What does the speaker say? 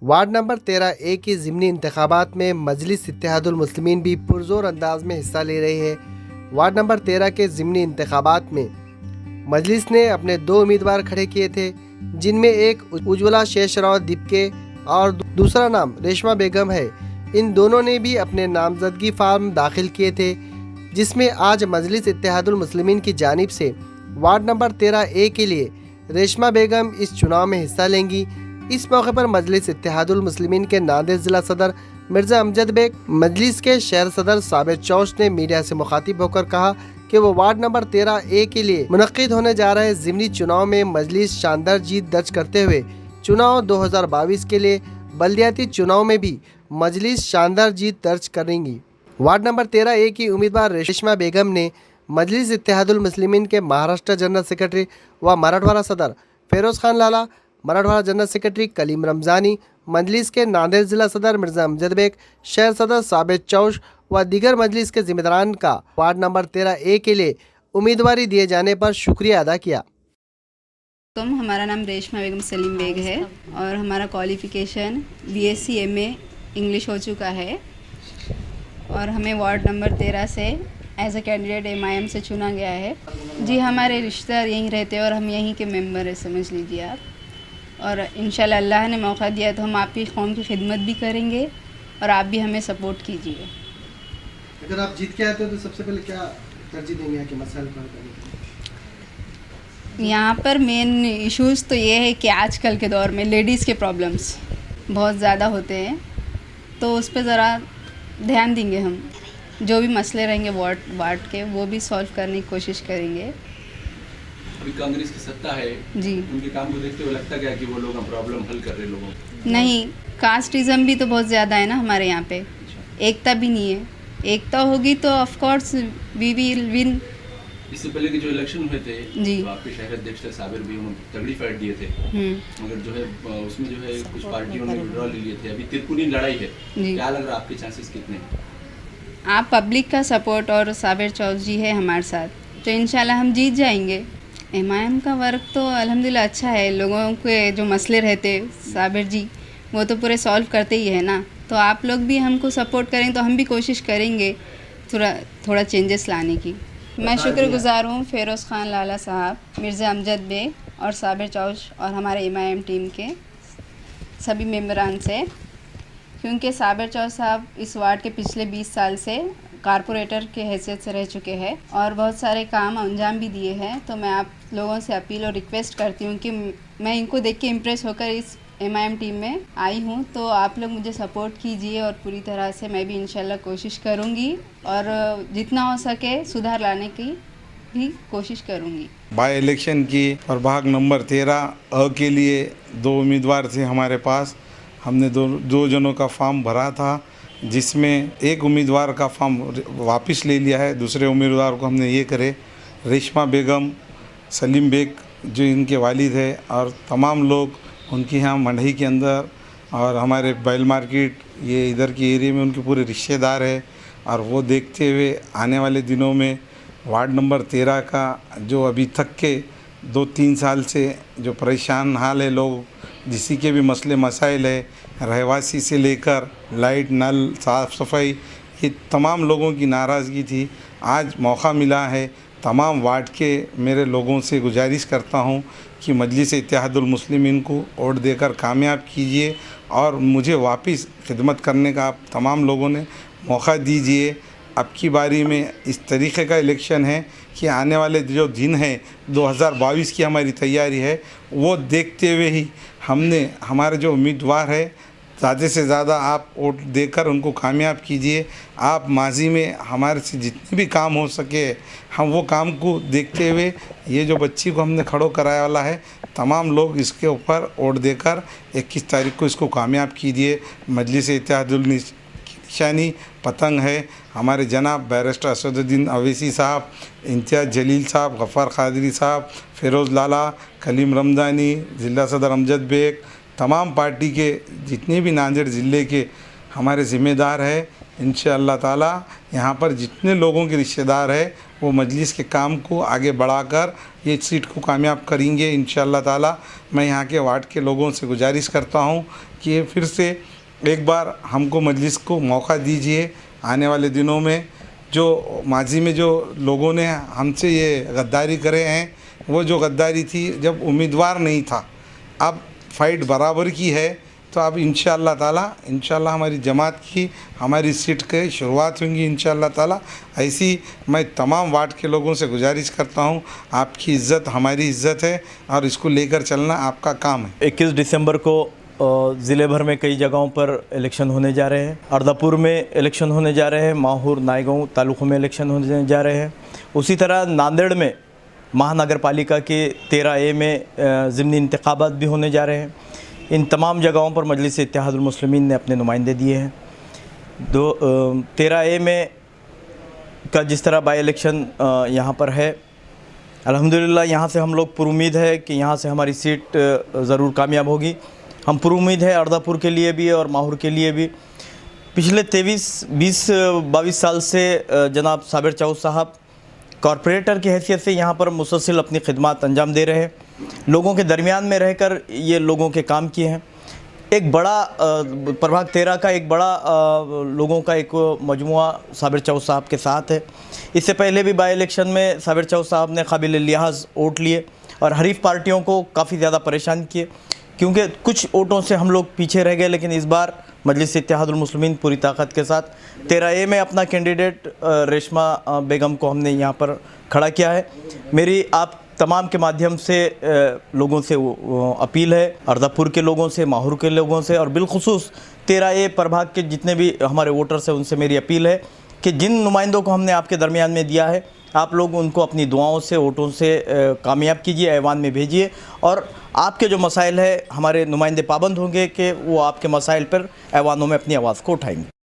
Ward number 13A की ज़िमनी इंतखाबात में मजलिस इत्तेहादुल मुस्लिमीन भी पुरजोर अंदाज में हिस्सा ले रही है। वार्ड नंबर 13 के ज़िमनी इंतखाबात में मजलिस ने अपने 2 उम्मीदवार खड़े किए थे, जिनमें एक उज्ज्वला शेषराव दिपके और दूसरा नाम रेशमा बेगम है। इन दोनों ने भी अपने नामजदगी फार्म दाखिल किए थे, जिसमें आज मजलिस इत्तेहादुल मुस्लिमीन की जानिब से वार्ड नंबर 13A के लिए रेशमा बेगम इस चुनाव में हिस्सा लेंगी। इस मौके पर मजलिस इत्तेहादुल मुस्लिमीन के नांदेड़ ज़िला सदर मिर्ज़ा अमजद बेग, मजलिस के शहर सदर साबिर चौश ने मीडिया से मुखातिब होकर कहा कि वो वार्ड नंबर 13A के लिए मुनक्किद होने जा रहे ज़िमनी चुनाव में मजलिस शानदार जीत दर्ज करते हुए चुनाव 2022 के लिए बल्दियाती चुनाव में भी मजलिस शानदार जीत दर्ज करेंगी। वार्ड नंबर 13A की उम्मीदवार रेशमा बेगम ने मजलिस इत्तेहादुल मुस्लिमीन के महाराष्ट्र जनरल सेक्रेटरी व मराठवाड़ा सदर फेरोज़ खान लाला, मराठवाड़ा जनरल सेक्रेटरी कलीम रमज़ानी, मजलिस के नांदेड़ ज़िला सदर मिर्ज़ा अमजद बेग, शहर सदर साबिर चौश व दीगर मजलिस के जिम्मेदारान का वार्ड नंबर 13A के लिए उम्मीदवारी दिए जाने पर शुक्रिया अदा किया। हमारा नाम रेशमा बेगम सलीम बेग है और हमारा क्वालिफ़िकेशन BSc MA इंग्लिश हो चुका है और हमें वार्ड नंबर 13 से एज ए कैंडिडेट MIM से चुना गया है। जी, हमारे रिश्तेदार यहीं रहते हैं और हम यहीं के मेंबर हैं, समझ लीजिए आप। और इंशाल्लाह अल्लाह ने मौका दिया तो हम आपकी कौम की खिदमत भी करेंगे और आप भी हमें सपोर्ट कीजिए। अगर आप जीत के आते हो तो सबसे पहले क्या तरजीह देंगे यहाँ के मसाइल पर? यहाँ पर मेन इश्यूज़ तो ये है कि आजकल के दौर में लेडीज़ के प्रॉब्लम्स बहुत ज़्यादा होते हैं, तो उस पर ज़रा ध्यान देंगे। हम जो भी मसले रहेंगे वार्ड के वो भी सॉल्व करने की कोशिश करेंगे। अभी कांग्रेस की सत्ता है जी, उनके काम को देखते हुए लगता क्या कि वो लोग प्रॉब्लम हल कर रहे लोगों? नहीं, कास्टिज़म भी तो बहुत ज़्यादा है ना हमारे यहाँ पे, एकता भी नहीं है। एकता होगी तो of course we will win. इससे पहले के जो इलेक्शन हुए थे जी, तो आपके शहर अध्यक्ष थे साबिर भी, उन्होंने तगड़ी फाइट दिए थे, मगर जो है उसमें जो है कुछ पार्टियों ने विड्रॉ ले लिए थे। अभी तिरकुनी लड़ाई है, क्या लग रहा है आपके चांसेस कितने हैं? आप पब्लिक का सपोर्ट और साबिर चौधरी जी है हमारे साथ, तो इंशाल्लाह हम जीत जाएंगे। MIM का वर्क तो अल्हम्दुलिल्लाह अच्छा है। लोगों के जो मसले रहते साबिर जी वो तो पूरे सॉल्व करते ही है ना, तो आप लोग भी हमको सपोर्ट करें तो हम भी कोशिश करेंगे थोड़ा चेंजेस लाने की। मैं शुक्रगुजार हूँ फेरोज़ खान लाला साहब, मिर्ज़ा अमजद बेग और साबिर चौश और हमारे MIM टीम के सभी मेम्बरान से, क्योंकि साबिर चौश साहब इस वार्ड के पिछले 20 साल से कारपोरेटर के हैसियत से रह चुके हैं और बहुत सारे काम अंजाम भी दिए हैं। तो मैं आप लोगों से अपील और रिक्वेस्ट करती हूँ कि मैं इनको देख के इम्प्रेस होकर इस MIM टीम में आई हूँ, तो आप लोग मुझे सपोर्ट कीजिए और पूरी तरह से मैं भी इंशाल्लाह कोशिश करूँगी और जितना हो सके सुधार लाने की भी कोशिश करूँगी। बाई इलेक्शन की और भाग नंबर 13A के लिए 2 उम्मीदवार थे हमारे पास। हमने दो जनों का फॉर्म भरा था, जिसमें एक उम्मीदवार का फॉर्म वापस ले लिया है, दूसरे उम्मीदवार को हमने ये करे। रेशमा बेगम सलीम बेग जो इनके वालिद है और तमाम लोग उनके यहाँ मंडई के अंदर और हमारे बैल मार्केट ये इधर के एरिया में उनके पूरे रिश्तेदार है। और वो देखते हुए आने वाले दिनों में वार्ड नंबर 13 का जो अभी तक के 2-3 साल से जो परेशान हाल है लोग, जिसी के भी मसले मसाइल है, रहवासी से लेकर लाइट नल साफ़ सफाई, ये तमाम लोगों की नाराज़गी थी। आज मौका मिला है, तमाम वार्ड के मेरे लोगों से गुजारिश करता हूँ कि मजलिस इत्तेहादुल मुस्लिमीन को वोट देकर कामयाब कीजिए और मुझे वापस खिदमत करने का आप तमाम लोगों ने मौका दीजिए। अब की बारी में इस तरीक़े का इलेक्शन है कि आने वाले जो दिन है 2022 की हमारी तैयारी है, वो देखते हुए ही हमने हमारे जो उम्मीदवार है ज़्यादा से ज़्यादा आप वोट देकर उनको कामयाब कीजिए। आप माजी में हमारे से जितने भी काम हो सके हम वो काम को देखते हुए, ये जो बच्ची को हमने खड़ो कराया वाला है, तमाम लोग इसके ऊपर वोट देकर 21 तारीख को इसको कामयाब कीजिए। मजलिस इत्तेहादुल निशानी पतंग है। हमारे जनाब बैरिस्टर असदुद्दीन अवैसी साहब, इम्तियाज़ जलील साहब, गफ़ार क़ादरी साहब, फेरोज़ लाला, कलीम रमज़ानी, ज़िला सदर अमजद बेग, तमाम पार्टी के जितने भी नांदेड़ ज़िले के हमारे ज़िम्मेदार हैं। इंशाअल्लाह ताला यहाँ पर जितने लोगों के रिश्तेदार है वो मजलिस के काम को आगे बढ़ाकर ये सीट को कामयाब करेंगे इंशाअल्लाह ताला। मैं यहाँ के वार्ड के लोगों से गुजारिश करता हूँ कि ये फिर से एक बार हमको मजलिस को मौका दीजिए। आने वाले दिनों में जो माजी में जो लोगों ने हमसे ये गद्दारी करे हैं, वो जो गद्दारी थी जब उम्मीदवार नहीं था, अब फाइट बराबर की है, तो अब इंशाअल्लाह ताला हमारी जमात की हमारी सीट की शुरुआत होंगी इंशाअल्लाह ताला। ऐसी मैं तमाम वार्ड के लोगों से गुजारिश करता हूँ, आपकी इज़्ज़त हमारी इज़्ज़त है और इसको लेकर चलना आपका काम है। 21 दिसंबर को ज़िले भर में कई जगहों पर इलेक्शन होने जा रहे हैं। अर्दापुर में इलेक्शन होने जा रहे हैं, माहौर नायगांव तालुकों में इलेक्शन होने जा रहे हैं। उसी तरह नांदेड़ में महानगर पालिका के 13A में ज़िमनी इंतखाबात भी होने जा रहे हैं। इन तमाम जगहों पर मजलिस इत्तेहादुल मुस्लिमीन ने अपने नुमाइंदे दिए हैं। 13A में का जिस तरह बाई इलेक्शन यहाँ पर है, अल्हम्दुलिल्लाह यहाँ से हम लोग पुरुमीद है कि यहाँ से हमारी सीट ज़रूर कामयाब होगी। हम पुरुमीद है अर्दापुर के लिए भी और माहौर के लिए भी। पिछले 22 साल से जनाब साबिर चौध साहब कॉरपोरेटर की हैसियत से यहाँ पर मुसलसल अपनी खिदमत अंजाम दे रहे हैं। लोगों के दरमियान में रहकर ये लोगों के काम किए हैं। एक बड़ा प्रभाग 13 का एक बड़ा लोगों का एक मजमुआ साबिर चौध साहब के साथ है। इससे पहले भी बाई इलेक्शन में साबिर चौध साहब ने काबिल लिहाज वोट लिए और हरीफ पार्टियों को काफ़ी ज़्यादा परेशान किए, क्योंकि कुछ वोटों से हम लोग पीछे रह गए। लेकिन इस बार मजलिस इत्तेहादुल मुस्लिमीन पूरी ताकत के साथ 13A में अपना कैंडिडेट रेशमा बेगम को हमने यहाँ पर खड़ा किया है। मेरी आप तमाम के माध्यम से लोगों से अपील है, अर्दापुर के लोगों से, माहौर के लोगों से और बिलखुसूस 13A प्रभाग के जितने भी हमारे वोटर्स हैं उनसे मेरी अपील है कि जिन नुमाइंदों को हमने आपके दरमियान में दिया है, आप लोग उनको अपनी दुआओं से, वोटों से कामयाब कीजिए, ऐवान में भेजिए। और आपके जो मसाइल है हमारे नुमाइंदे पाबंद होंगे कि वो आपके मसाइल पर ऐवानों में अपनी आवाज़ को उठाएंगे।